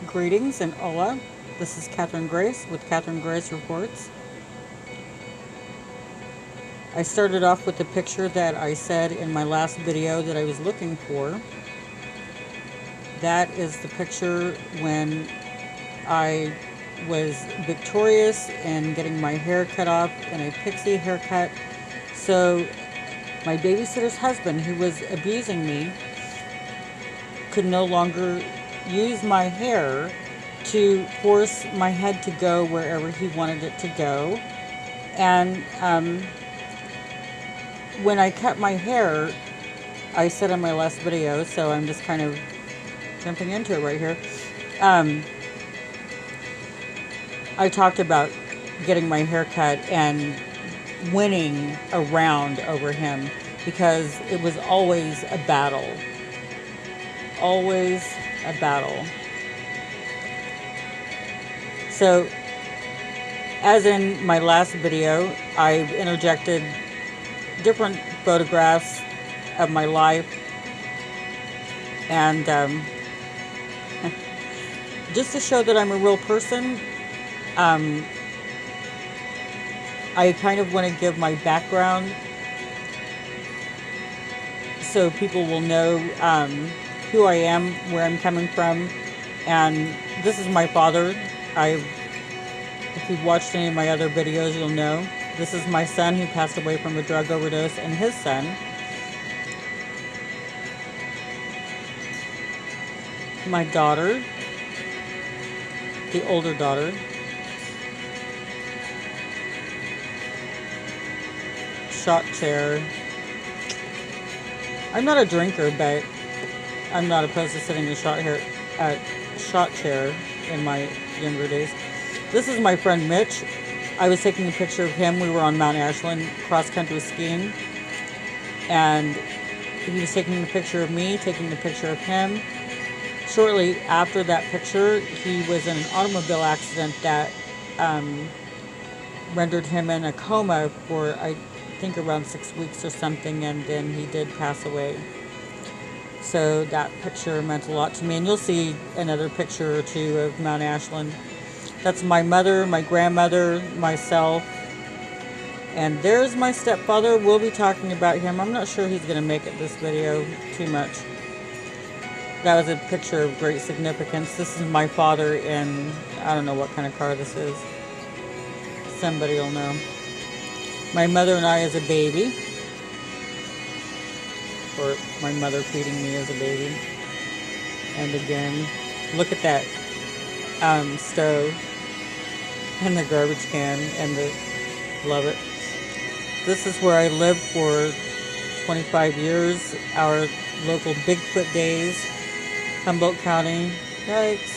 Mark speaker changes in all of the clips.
Speaker 1: Greetings and hola. This is Catherine Grace with Catherine Grace Reports. I started off with the picture that I said in my last video that I was looking for. That is the picture when I was victorious in getting my hair cut off in a pixie haircut. So my babysitter's husband, who was abusing me, could no longer use my hair to force my head to go wherever he wanted it to go. And when I cut my hair, I said in my last video, so I'm just kind of jumping into it right here. I talked about getting my hair cut and winning a round over him because it was always a battle. Always a battle. So, as in my last video, I've interjected different photographs of my life and just to show that I'm a real person. I kind of want to give my background so people will know who I am, where I'm coming from. And this is my father. If you've watched any of my other videos, you'll know. This is my son who passed away from a drug overdose, and his son. My daughter, the older daughter. Shot chair. I'm not a drinker, but I'm not opposed to sitting in a shot chair in my younger days. This is my friend Mitch. I was taking a picture of him. We were on Mount Ashland cross-country skiing. And he was taking a picture of me, taking a picture of him. Shortly after that picture, he was in an automobile accident that rendered him in a coma for, I think, around 6 weeks or something, and then he did pass away. So that picture meant a lot to me, and you'll see another picture or two of Mount Ashland. That's my mother, my grandmother, myself, and there's my stepfather. We'll be talking about him. I'm not sure he's going to make it this video too much. That was a picture of great significance. This is my father in, I don't know what kind of car this is. Somebody will know. My mother and I as a baby. Or my mother feeding me as a baby. And again, look at that stove and the garbage can and love it. This is where I lived for 25 years. Our local Bigfoot days, Humboldt County. Yikes.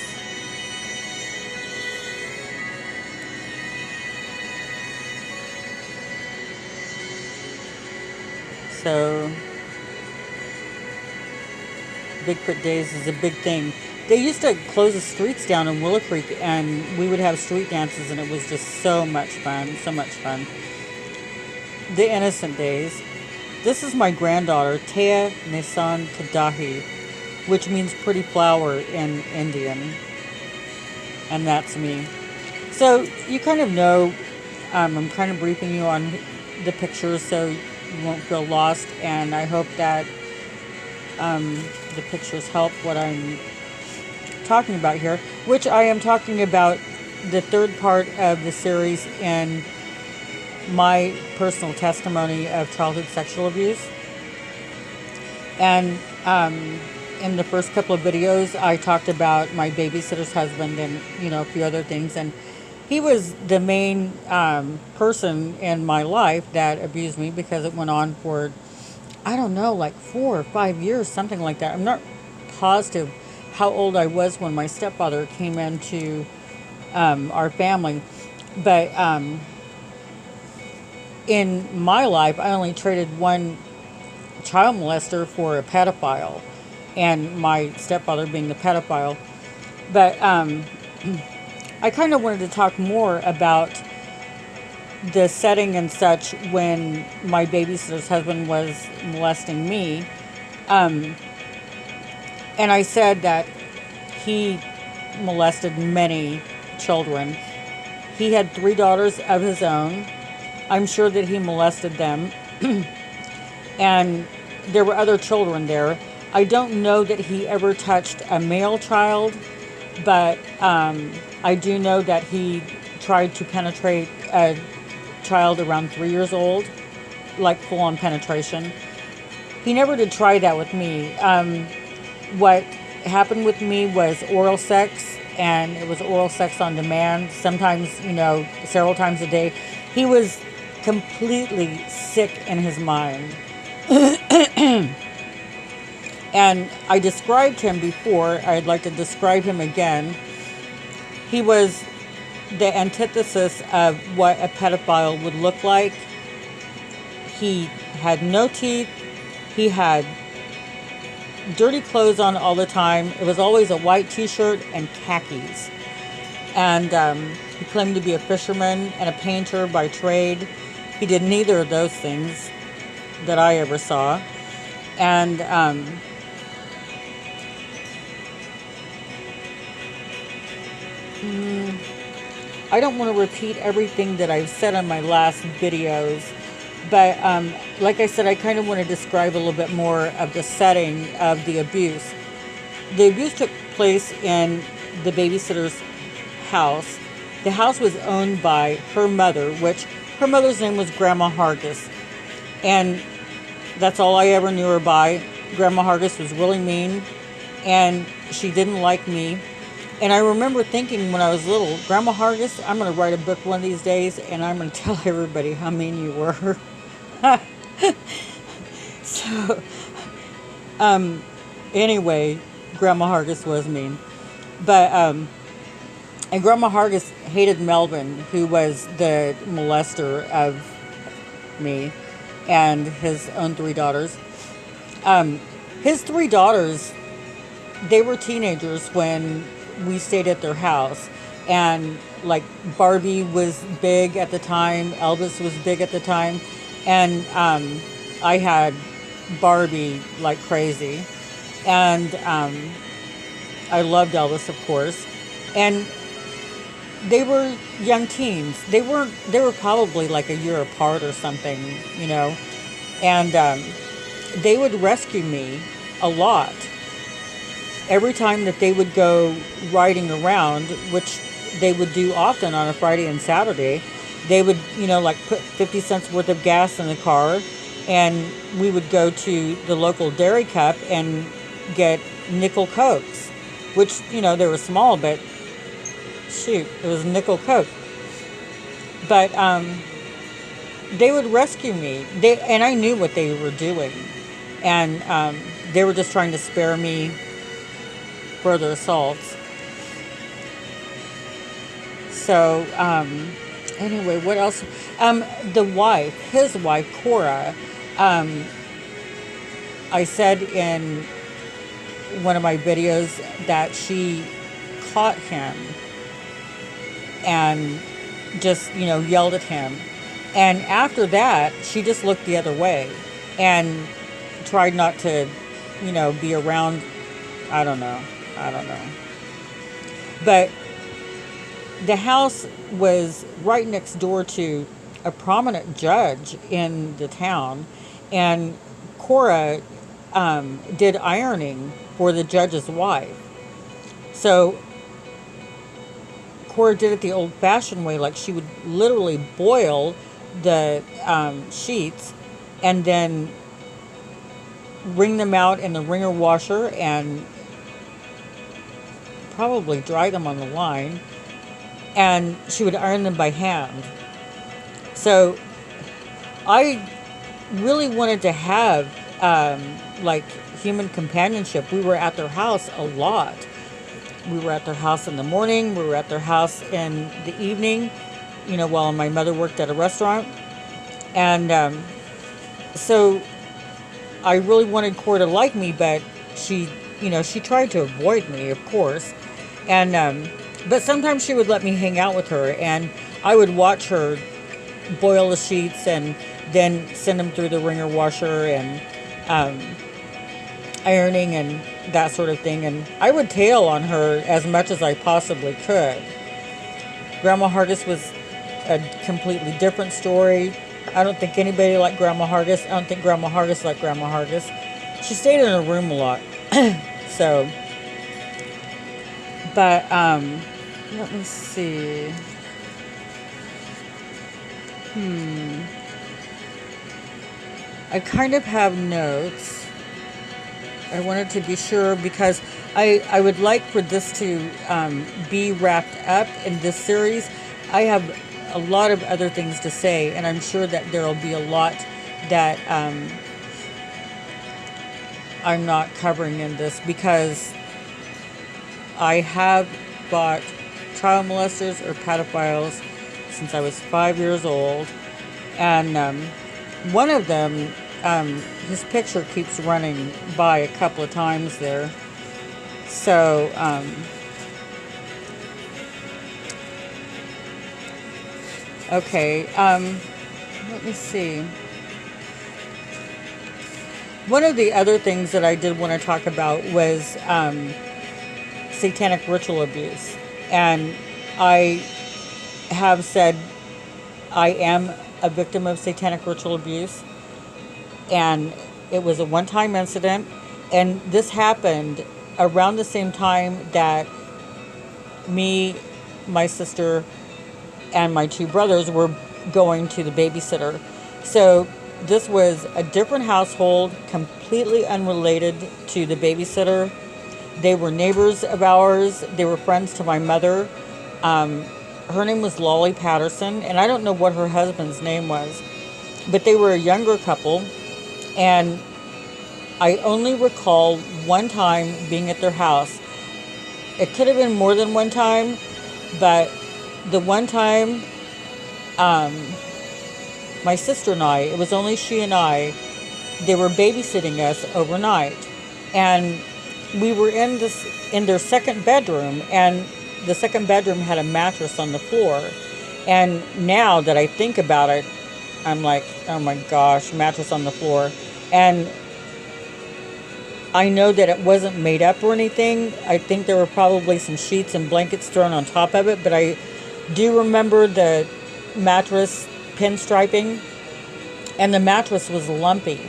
Speaker 1: So, Bigfoot days is a big thing. They used to close the streets down in Willow Creek, and we would have street dances, and it was just so much fun, so much fun. The innocent days. This is my granddaughter, Tea Nisan Tadahi, which means pretty flower in Indian. And that's me. So you kind of know, I'm kind of briefing you on the pictures so you won't feel lost, and I hope that the pictures help what I'm talking about here, which I am talking about the third part of the series in my personal testimony of childhood sexual abuse. And in the first couple of videos, I talked about my babysitter's husband and, a few other things. And he was the main person in my life that abused me because it went on for, I don't know, like 4 or 5 years, something like that. I'm not positive how old I was when my stepfather came into our family. But in my life, I only traded one child molester for a pedophile, and my stepfather being the pedophile. But I kind of wanted to talk more about the setting and such when my babysitter's husband was molesting me. And I said that he molested many children. He had 3 daughters of his own. I'm sure that he molested them. And there were other children there. I don't know that he ever touched a male child, but I do know that he tried to penetrate a child around 3 years old, like full-on penetration. He never did try that with me. What happened with me was oral sex, and it was oral sex on demand, sometimes, several times a day. He was completely sick in his mind. And I described him before. I'd like to describe him again. He was the antithesis of what a pedophile would look like. He had no teeth. He had dirty clothes on all the time. It was always a white t-shirt and khakis. And he claimed to be a fisherman and a painter by trade. He did neither of those things that I ever saw. And I don't want to repeat everything that I've said on my last videos, but like I said, I kind of want to describe a little bit more of the setting of the abuse. The abuse took place in the babysitter's house. The house was owned by her mother, which her mother's name was Grandma Hargis. And that's all I ever knew her by. Grandma Hargis was really mean, and she didn't like me. And I remember thinking when I was little, Grandma Hargis, I'm going to write a book one of these days, and I'm going to tell everybody how mean you were. So, anyway, Grandma Hargis was mean. But, and Grandma Hargis hated Melvin, who was the molester of me and his own 3 daughters. His 3 daughters, they were teenagers when we stayed at their house. And like Barbie was big at the time, Elvis was big at the time, and I had Barbie like crazy. And I loved Elvis, of course. And they were young teens. They were probably like a year apart or something, and they would rescue me a lot. Every time that they would go riding around, which they would do often on a Friday and Saturday, they would, like put 50 cents worth of gas in the car, and we would go to the local Dairy Cup and get nickel Cokes, which, they were small, but shoot, it was nickel Coke. But they would rescue me. And I knew what they were doing. And they were just trying to spare me further assaults. So, anyway, what else? His wife, Cora, I said in one of my videos that she caught him and just, yelled at him. And after that, she just looked the other way and tried not to, be around. I don't know. But the house was right next door to a prominent judge in the town, and Cora did ironing for the judge's wife. So Cora did it the old-fashioned way, like she would literally boil the sheets and then wring them out in the wringer washer and probably dry them on the line, and she would iron them by hand. So I really wanted to have like human companionship. We were at their house a lot. We were at their house in the morning. We were at their house in the evening, while my mother worked at a restaurant. And so I really wanted Cora to like me, but she tried to avoid me, of course. And but sometimes she would let me hang out with her, and I would watch her boil the sheets and then send them through the wringer washer and ironing, and that sort of thing. And I would tail on her as much as I possibly could. Grandma Hargis was a completely different story. I don't think anybody liked Grandma Hargis. I don't think Grandma Hargis liked Grandma Hargis. She stayed in her room a lot. So, but, let me see. I kind of have notes. I wanted to be sure because I would like for this to be wrapped up in this series. I have a lot of other things to say, and I'm sure that there will be a lot that I'm not covering in this because I have bought child molesters or pedophiles since I was 5 years old, and one of them, his picture keeps running by a couple of times there. So, okay, let me see. One of the other things that I did want to talk about was satanic ritual abuse. And I have said I am a victim of satanic ritual abuse. And it was a one-time incident. And this happened around the same time that me, my sister, and my two brothers were going to the babysitter. So this was a different household, completely unrelated to the babysitter. They were neighbors of ours. They were friends to my mother. Her name was Lolly Patterson, and I don't know what her husband's name was, but they were a younger couple. And I only recall one time being at their house. It could have been more than one time, but the one time, my sister and I, it was only she and I, they were babysitting us overnight. And we were in their second bedroom, and the second bedroom had a mattress on the floor. And now that I think about it, I'm like, oh my gosh, mattress on the floor. And I know that it wasn't made up or anything. I think there were probably some sheets and blankets thrown on top of it, but I do remember the mattress pinstriping, and the mattress was lumpy.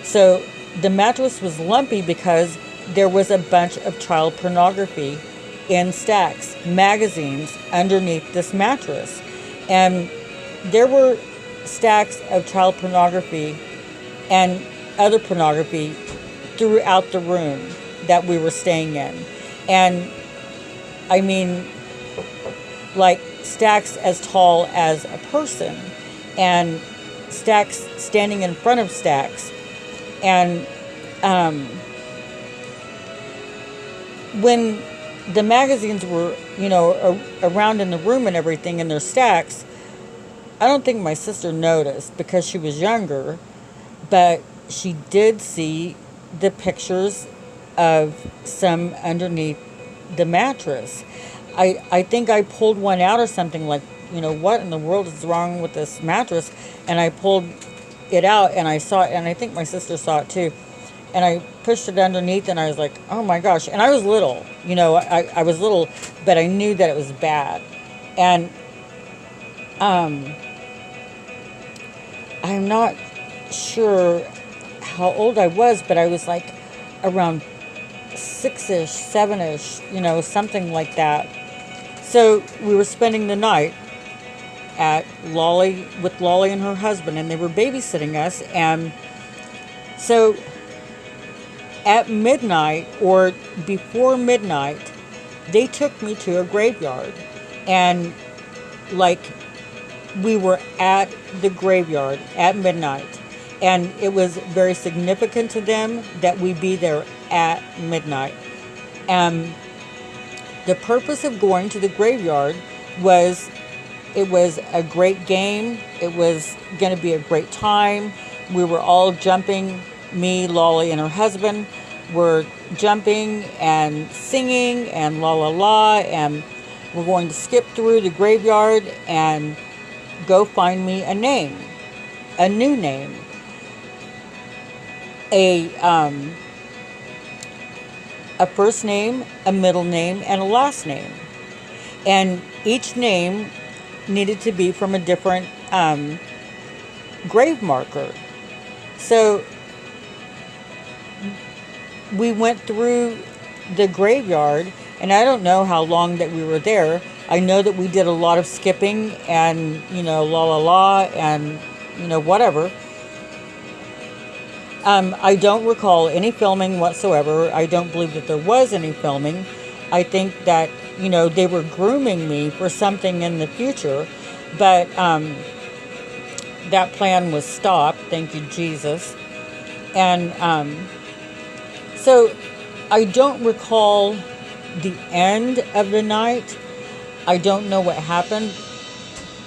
Speaker 1: So the mattress was lumpy because there was a bunch of child pornography in stacks, magazines underneath this mattress. And there were stacks of child pornography and other pornography throughout the room that we were staying in. And I mean, like stacks as tall as a person, and stacks standing in front of stacks. And when the magazines were, around in the room and everything in their stacks, I don't think my sister noticed because she was younger, but she did see the pictures of some underneath the mattress. I think I pulled one out or something, like, what in the world is wrong with this mattress? And I pulled it out and I saw it, and I think my sister saw it too. And I pushed it underneath and I was like, oh my gosh. And I was little, I was little, but I knew that it was bad. And I'm not sure how old I was, but I was like around 6-ish, 7-ish, something like that. So we were spending the night with Lolly and her husband, and they were babysitting us. And so at midnight or before midnight, they took me to a graveyard. And we were at the graveyard at midnight. And it was very significant to them that we be there at midnight. And the purpose of going to the graveyard was, it was a great game. It was going to be a great time. We were all jumping. Me, Lolly, and her husband were jumping and singing and la la la. And we're going to skip through the graveyard and go find me a name, a new name. a first name, a middle name, and a last name. And each name needed to be from a different grave marker. So we went through the graveyard, and I don't know how long that we were there. I know that we did a lot of skipping and, la la la, and, whatever. I don't recall any filming whatsoever. I don't believe that there was any filming. I think that, they were grooming me for something in the future, but that plan was stopped. Thank you, Jesus. And so I don't recall the end of the night. I don't know what happened.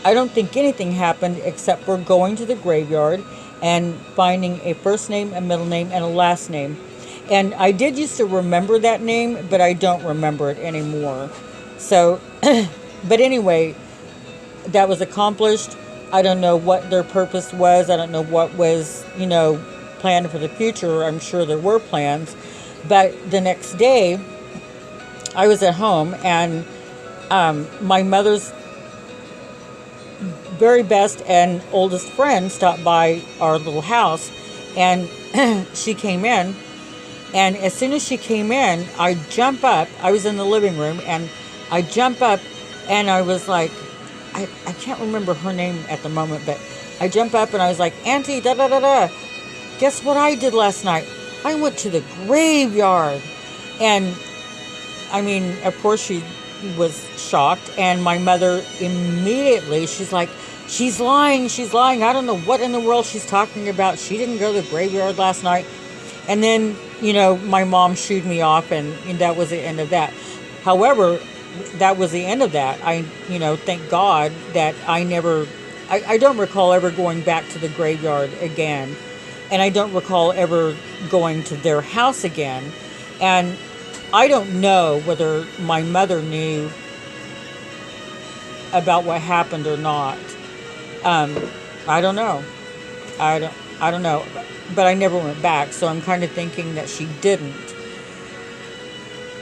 Speaker 1: I don't think anything happened except for going to the graveyard and finding a first name, a middle name, and a last name. And I did used to remember that name, but I don't remember it anymore. So, but anyway, that was accomplished. I don't know what their purpose was. I don't know what was, planned for the future. I'm sure there were plans. But the next day, I was at home, and my mother's very best and oldest friend stopped by our little house, and she came in. And as soon as she came in, I jump up. I was in the living room, and I jump up, and I was like, I can't remember her name at the moment, but I jump up and I was like, Auntie, da da da da. Guess what I did last night? I went to the graveyard. And I mean, of course she was shocked, and my mother immediately, she's like, she's lying. I don't know what in the world she's talking about. She didn't go to the graveyard last night. And then, my mom shooed me off, and that was the end of that. However, that was the end of that. I thank God that I don't recall ever going back to the graveyard again. And I don't recall ever going to their house again. And I don't know whether my mother knew about what happened or not. I don't know. I don't know. But I never went back, so I'm kind of thinking that she didn't.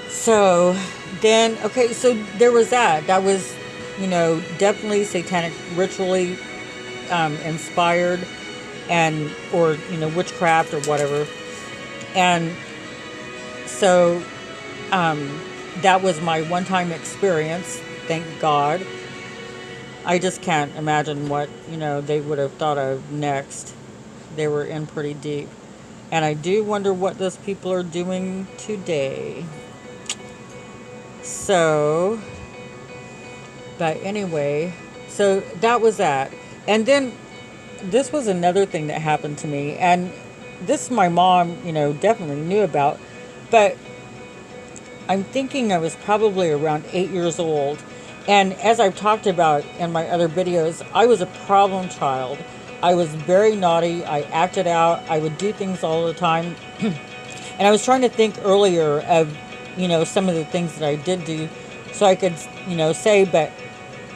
Speaker 1: So then, okay, so there was that. That was, definitely satanic, ritually inspired, and or witchcraft or whatever. And so that was my one-time experience. Thank God. I just can't imagine what they would have thought of next. They were in pretty deep. And I do wonder what those people are doing today. So, but anyway, so that was that. And then this was another thing that happened to me. And this my mom, definitely knew about. But I'm thinking I was probably around 8 years old. And as I've talked about in my other videos, I was a problem child. I was very naughty. I acted out. I would do things all the time. And I was trying to think earlier of, some of the things that I did do so I could, say, but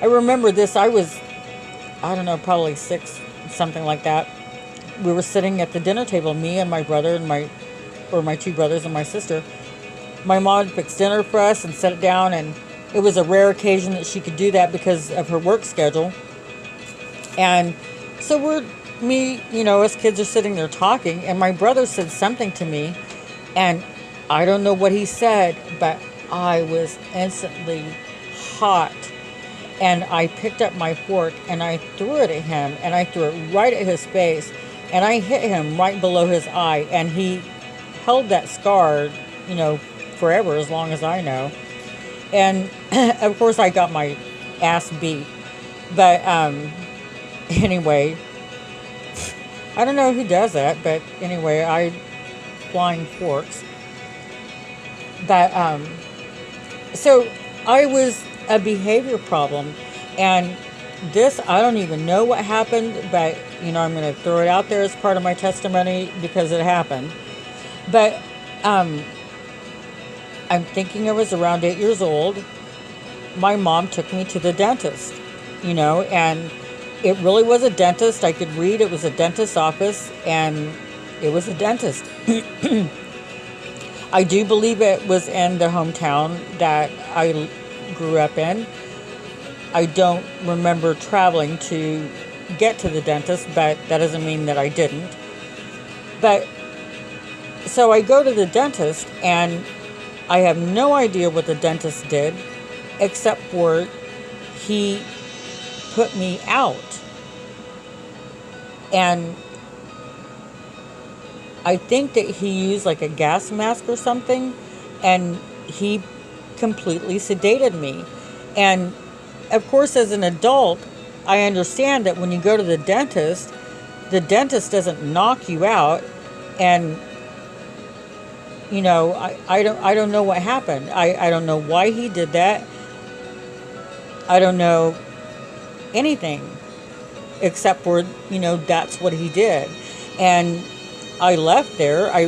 Speaker 1: I remember this. I was, I don't know, probably 6, something like that. We were sitting at the dinner table, me and my brother and my 2 brothers and my sister. My mom fixed dinner for us and set it down, and it was a rare occasion that she could do that because of her work schedule. And so us kids are sitting there talking, and my brother said something to me, and I don't know what he said, but I was instantly hot. And I picked up my fork, and I threw it at him, and I threw it right at his face, and I hit him right below his eye, and he held that scar, forever, as long as I know. And of course I got my ass beat. But anyway, I don't know who does that, but anyway, I flying forks. But so I was a behavior problem, and this, I don't even know what happened, but I'm going to throw it out there as part of my testimony because it happened. But I'm thinking I was around 8 years old. My mom took me to the dentist, and it really was a dentist. I could read it was a dentist's office, and it was a dentist. I do believe it was in the hometown that I grew up in. I don't remember traveling to get to the dentist, but that doesn't mean that I didn't. But so I go to the dentist, and I have no idea what the dentist did, except for he put me out. And I think that he used like a gas mask or something, and he completely sedated me. And of course, as an adult, I understand that when you go to the dentist doesn't knock you out. And I don't know what happened. I don't know why he did that. I don't know anything except for that's what he did. And I left there. I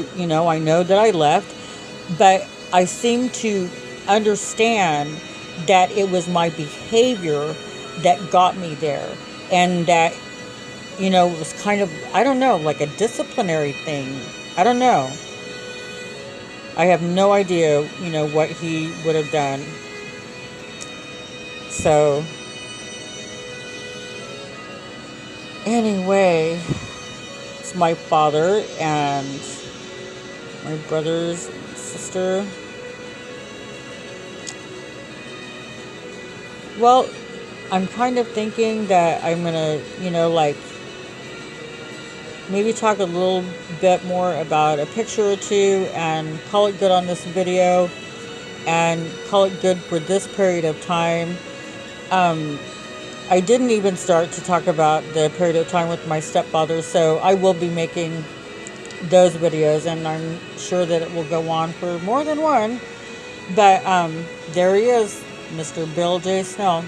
Speaker 1: know that I left, but I seem to understand that it was my behavior that got me there, and that it was kind of, I don't know, like a disciplinary thing. I don't know. I have no idea, what he would have done. So anyway, it's my father and my brothers and sister. Well, I'm kind of thinking that I'm gonna, maybe talk a little bit more about a picture or two and call it good on this video, and call it good for this period of time. I didn't even start to talk about the period of time with my stepfather, so I will be making those videos, and I'm sure that it will go on for more than one. But there he is, Mr. Bill J. Snell.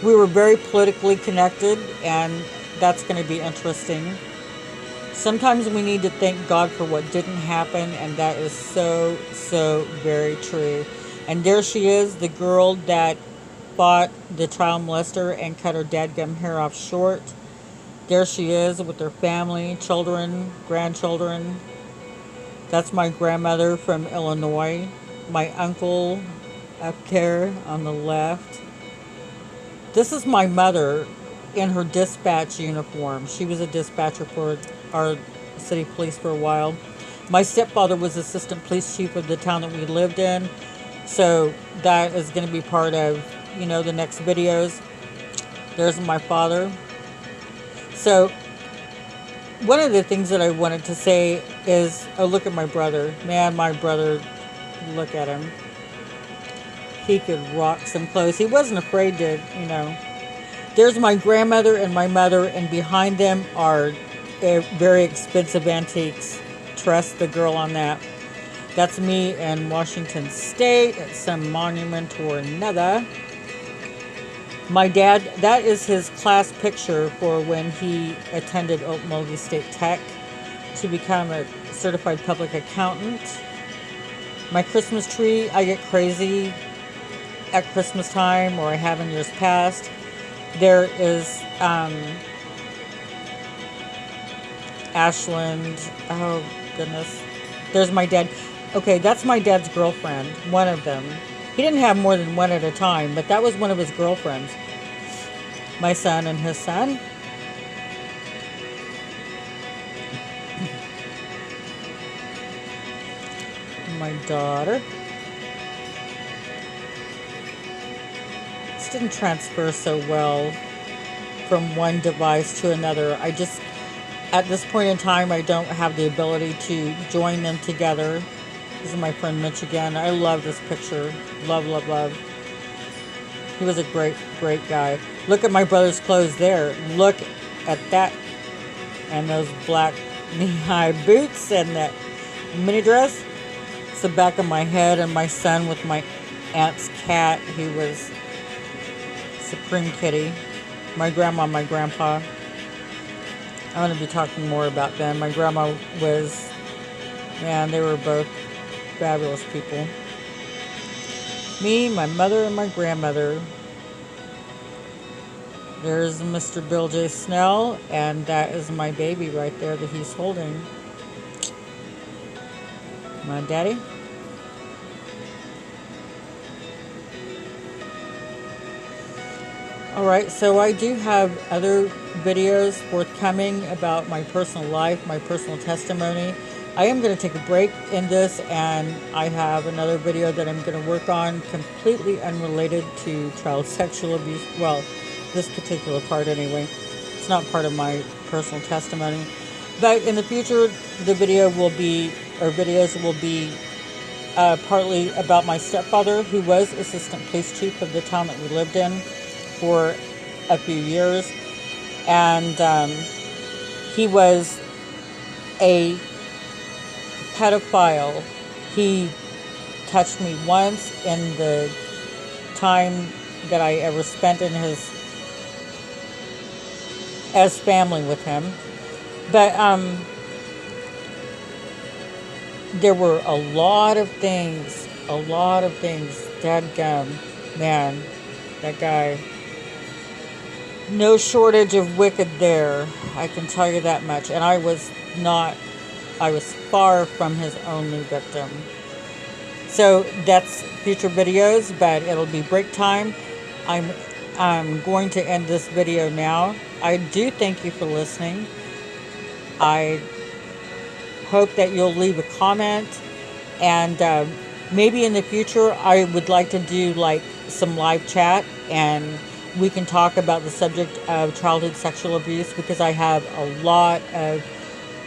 Speaker 1: We were very politically connected, and that's going to be interesting. Sometimes we need to thank God for what didn't happen, and that is so, so very true. And there she is, the girl that fought the child molester and cut her dadgum hair off short. There she is with her family, children, grandchildren. That's my grandmother from Illinois. My uncle up there on the left. This is my mother in her dispatch uniform. She was a dispatcher for our city police for a while. My stepfather was assistant police chief of the town that we lived in. So that is going to be part of, the next videos. There's my father. So one of the things that I wanted to say is, oh, look at my brother. Man, my brother, look at him. He could rock some clothes. He wasn't afraid to, There's my grandmother and my mother, and behind them are very expensive antiques. Trust the girl on that. That's me in Washington State at some monument or another. My dad, that is his class picture for when he attended Okmulgee State Tech to become a certified public accountant. My Christmas tree, I get crazy at Christmas time, or I have in years past. There is Ashland. Oh, goodness. There's my dad. Okay, that's my dad's girlfriend. One of them. He didn't have more than one at a time, but that was one of his girlfriends. My son and his son. My daughter. This didn't transfer so well from one device to another. At this point in time, I don't have the ability to join them together. This is my friend Mitch again. I love this picture. Love, love, love. He was a great, great guy. Look at my brother's clothes there. Look at that. And those black knee-high boots and that mini dress. It's the back of my head, and my son with my aunt's cat. He was Supreme Kitty. My grandma, my grandpa. I'm going to be talking more about them. My grandma was, man, they were both fabulous people. Me, my mother, and my grandmother. There's Mr. Bill J. Snell, and that is my baby right there that he's holding. My daddy. Alright, so I do have other videos forthcoming about my personal life, my personal testimony. I am going to take a break in this, and I have another video that I'm going to work on completely unrelated to child sexual abuse. Well, this particular part anyway. It's not part of my personal testimony. But in the future, the video will be, or videos will be partly about my stepfather, who was assistant police chief of the town that we lived in for a few years. And he was a pedophile. He touched me once in the time that I ever spent in his as family with him. But there were a lot of things. Dadgum, man, that guy. No shortage of wicked there, I can tell you that much. And I was far from his only victim. So that's future videos, but it'll be break time. I'm going to end this video now. I do thank you for listening. I hope that you'll leave a comment, and maybe in the future I would like to do like some live chat, and we can talk about the subject of childhood sexual abuse, because I have a lot of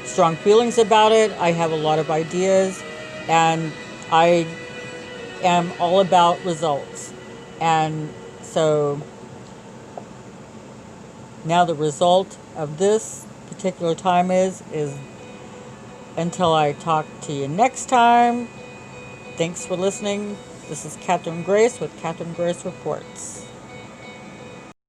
Speaker 1: strong feelings about it. I have a lot of ideas, and I am all about results. And so now the result of this particular time is until I talk to you next time. Thanks for listening. This is Catherine Grace with Catherine Grace Reports.